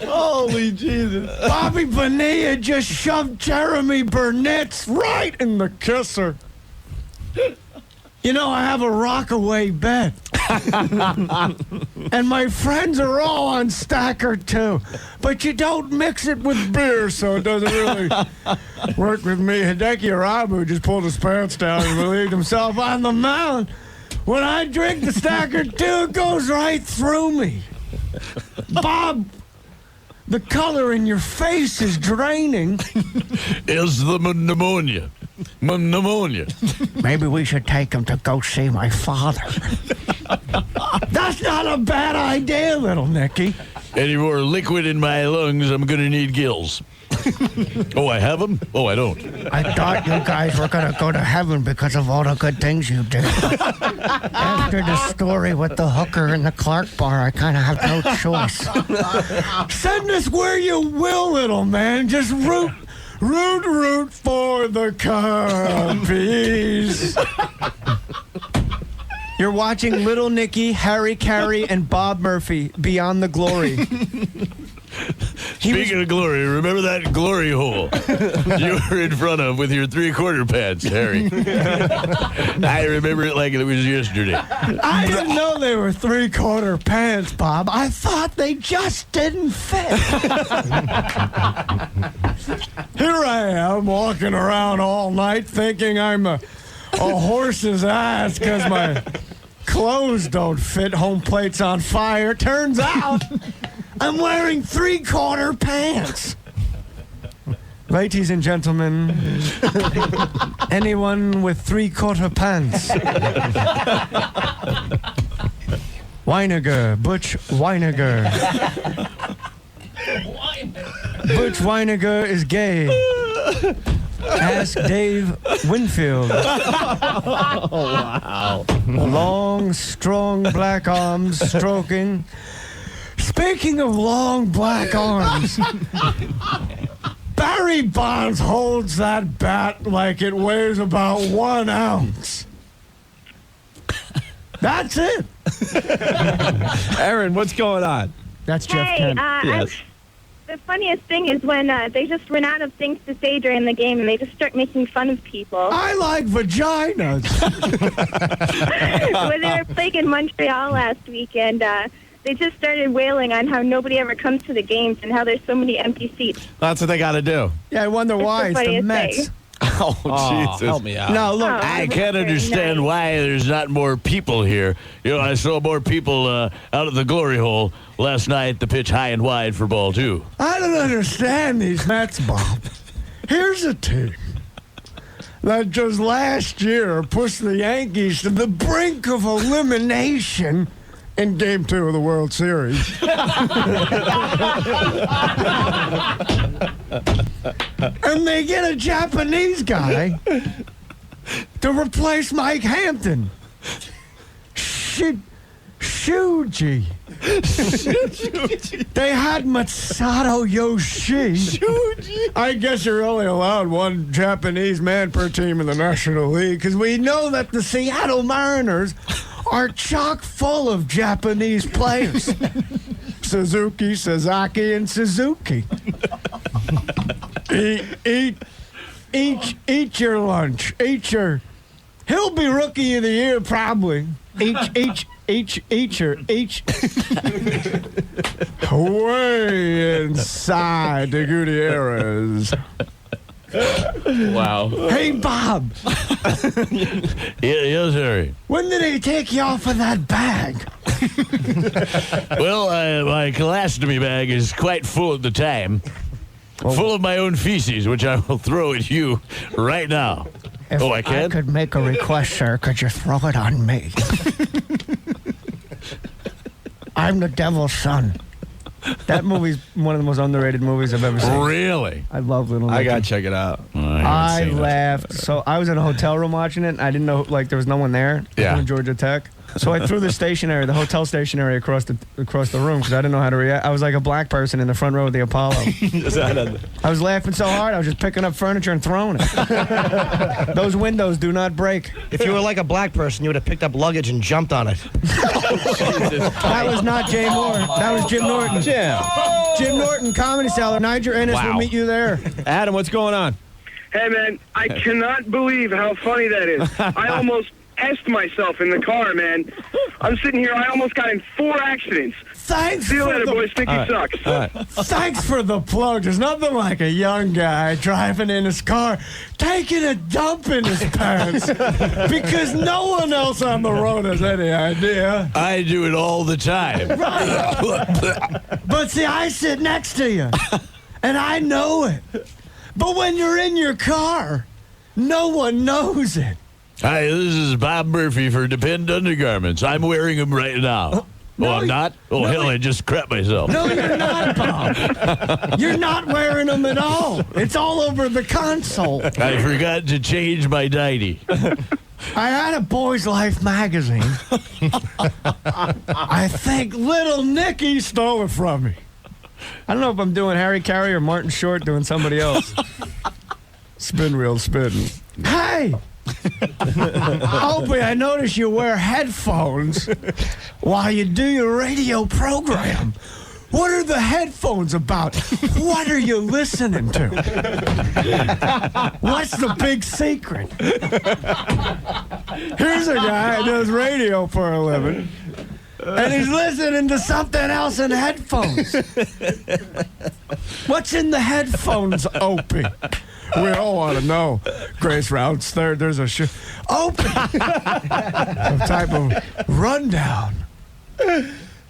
Holy Jesus. Bobby Bonilla just shoved Jeremy Burnett's right in the kisser. You know, I have a rockaway bet. And my friends are all on Stacker, too. But you don't mix it with beer, so it doesn't really work with me. Hideki Arabu just pulled his pants down and relieved himself on the mound. When I drink the Stacker, too, it goes right through me. Bob, the color in your face is draining. Is the pneumonia. Pneumonia. Maybe we should take him to go see my father. That's not a bad idea, little Nicky. Any more liquid in my lungs, I'm going to need gills. Oh, I have them? Oh, I don't. I thought you guys were going to go to heaven because of all the good things you did. After the story with the hooker in the Clark bar, I kind of have no choice. Send us where you will, little man. Just root for the Cubbies. You're watching Little Nicky, Harry Carrey, and Bob Murphy Beyond the Glory. Speaking of glory, remember that glory hole you were in front of with your three-quarter pants, Harry? I remember it like it was yesterday. I didn't know they were three-quarter pants, Bob. I thought they just didn't fit. Here I am walking around all night thinking I'm a horse's ass because my clothes don't fit. Home plate's on fire. Turns out I'm wearing three-quarter pants. Ladies and gentlemen, anyone with three-quarter pants. Weiniger, Butch Weiniger. Butch Weiniger is gay. Ask Dave Winfield. Oh, wow. Long, strong black arms stroking. Speaking of long black arms, Barry Bonds holds that bat like it weighs about 1 ounce. That's it. Aaron, what's going on? That's Jeff Kent. Yes. The funniest thing is when they just run out of things to say during the game and they just start making fun of people. I like vaginas. When they were playing in Montreal last weekend, they just started wailing on how nobody ever comes to the games and how there's so many empty seats. That's what they got to do. Yeah, I wonder why. It's the funniest Mets. thing. Oh, Jesus. help me out. No, look. I that's can't very understand nice. why there's not more people here. You know, I saw more people out of the glory hole last night, the pitch high and wide for ball two. I don't understand these Mets, Bob. Here's a team that just last year pushed the Yankees to the brink of elimination in Game 2 of the World Series. And they get a Japanese guy to replace Mike Hampton. Shuji. They had Masato Yoshi. I guess you're only allowed one Japanese man per team in the National League because we know that the Seattle Mariners are chock full of Japanese players. Suzuki, Sasaki, and Suzuki. Eat your lunch. He'll be rookie of the year probably. Way inside the Gutierrez. Wow. Hey, Bob. Yes, Harry. When did they take you off of that bag? Well, my colostomy bag is quite full at the time. Full of my own feces, which I will throw at you right now. If I can? I could make a request, sir, could you throw it on me? I'm the devil's son. That movie's one of the most underrated movies I've ever seen. Really? I love Little Nicky. I got to check it out. Well, I seen it. laughed. So I was in a hotel room watching it, and I didn't know there was no one there. Yeah. Doing Georgia Tech. So I threw the hotel stationery across the room because I didn't know how to react. I was like a black person in the front row of the Apollo. I was laughing so hard, I was just picking up furniture and throwing it. Those windows do not break. If you were like a black person, you would have picked up luggage and jumped on it. That was not Jay Mohr. That was Jim Norton. Jim Norton, Comedy Cellar. Niger Ennis will meet you there. Adam, what's going on? Hey, man, I cannot believe how funny that is. I almost S myself in the car, man. I'm sitting here. I almost got in 4 accidents. Thanks See you for later, the- boys. Sticky sucks. Thanks for the plug. There's nothing like a young guy driving in his car, taking a dump in his pants because no one else on the road has any idea. I do it all the time. But see, I sit next to you, and I know it. But when you're in your car, no one knows it. Hi, this is Bob Murphy for Depend Undergarments. I'm wearing them right now. No, I'm not? Oh, no, hell, I just crapped myself. No, you're not, Bob. You're not wearing them at all. It's all over the console. I forgot to change my nightie. I had a Boy's Life magazine. I think little Nicky stole it from me. I don't know if I'm doing Harry Carrey or Martin Short doing somebody else. Spin wheel spin. Hey! Opie, I notice you wear headphones while you do your radio program. What are the headphones about? What are you listening to? What's the big secret? Here's a guy who does radio for a living, and he's listening to something else in headphones. What's in the headphones, Opie? We all want to know. Grace Routes, there's a Opie. Some type of rundown.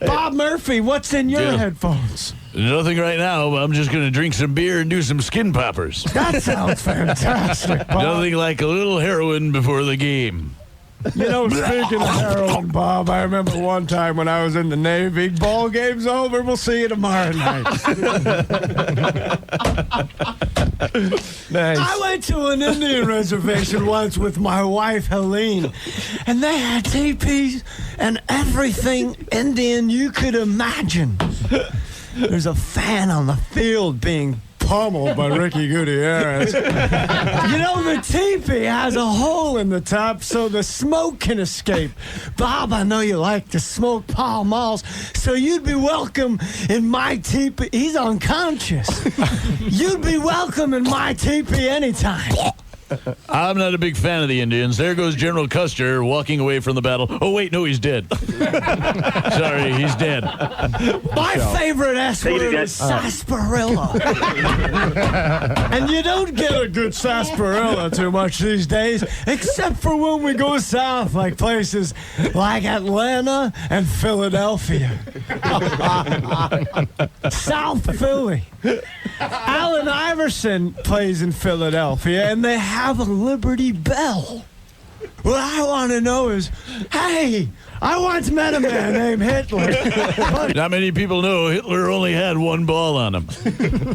Bob Murphy, what's in your Yeah. headphones? Nothing right now. I'm just going to drink some beer and do some skin poppers. That sounds fantastic, Bob. Nothing like a little heroin before the game. You know, speaking of heroin, Bob, I remember one time when I was in the Navy. Ball game's over. We'll see you tomorrow night. Nice. I went to an Indian reservation once with my wife, Helene, and they had teepees and everything Indian you could imagine. There's a fan on the field being pummeled by Ricky Gutierrez. You know, the teepee has a hole in the top so the smoke can escape. Bob, I know you like to smoke Pall Malls, so you'd be welcome in my teepee. He's unconscious. You'd be welcome in my teepee anytime. I'm not a big fan of the Indians. There goes General Custer walking away from the battle. Oh, wait, no, he's dead. Sorry, he's dead. My favorite S word is sarsaparilla. And you don't get a good sarsaparilla too much these days, except for when we go south, like places like Atlanta and Philadelphia. South Philly. Allen Iverson plays in Philadelphia, and they have a Liberty Bell. What I want to know is, hey, I once met a man named Hitler. Not many people know Hitler only had one ball on him.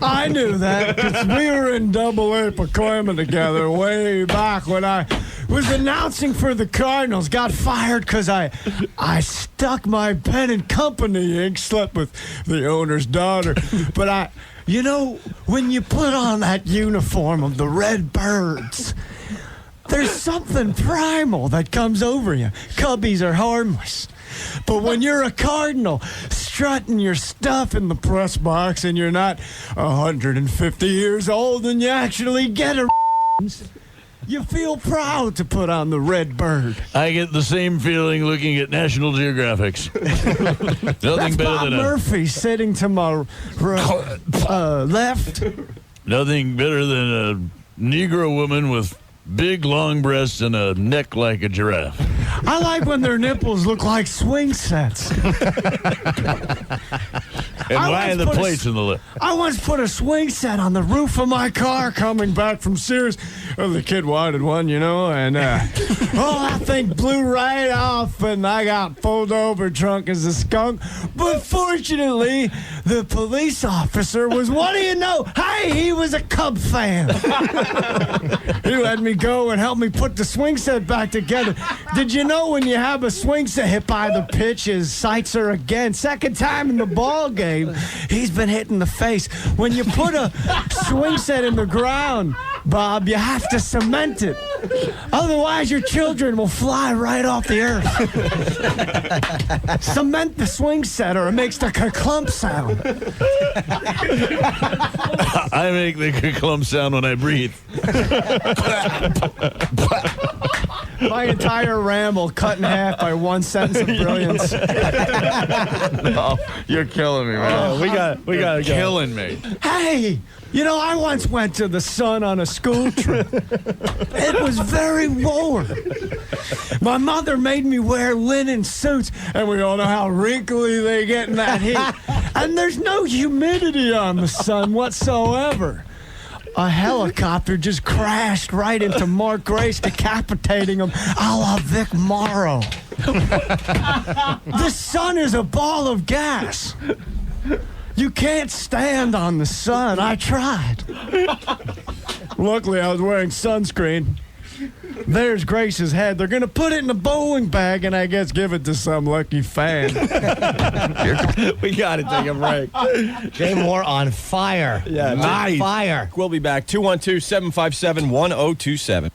I knew that because we were in AA Pacoima together way back when I was announcing for the Cardinals. Got fired because I stuck my pen in company ink, slept with the owner's daughter. But you know, when you put on that uniform of the Red Birds, there's something primal that comes over you. Cubbies are harmless. But when you're a Cardinal strutting your stuff in the press box and you're not 150 years old and you actually get a you feel proud to put on the Red Bird. I get the same feeling looking at National Geographics. Nothing That's better Bob than Murphy sitting to my left. nothing better than a Negro woman with big, long breasts and a neck like a giraffe. I like when their nipples look like swing sets. And why are the plates in the lip? I once put a swing set on the roof of my car coming back from Sears. Well, the kid wanted one, and that thing blew right off, and I got pulled over drunk as a skunk. But fortunately, the police officer was, what do you know? Hey, he was a Cub fan. He let me go and helped me put the swing set back together. Did you know when you have a swing set hit by the pitch, his sights are again? Second time in the ball game, he's been hit in the face. When you put a swing set in the ground, Bob, you have to cement it. Otherwise, your children will fly right off the earth. Cement the swing set or it makes the clump sound. I make the clump sound when I breathe. My entire ramble cut in half by one sentence of brilliance. No, you're killing me, man. We got to go. Killing me. Hey, I once went to the sun on a school trip. It was very warm. My mother made me wear linen suits, and we all know how wrinkly they get in that heat. And there's no humidity on the sun whatsoever. A helicopter just crashed right into Mark Grace, decapitating him a la Vic Morrow. The sun is a ball of gas. You can't stand on the sun. I tried. Luckily, I was wearing sunscreen. There's Grace's head. They're going to put it in a bowling bag and I guess give it to some lucky fan. We got to take a break. Jay Mohr on fire. Yeah, Nice. Fire. We'll be back. 212-757-1027.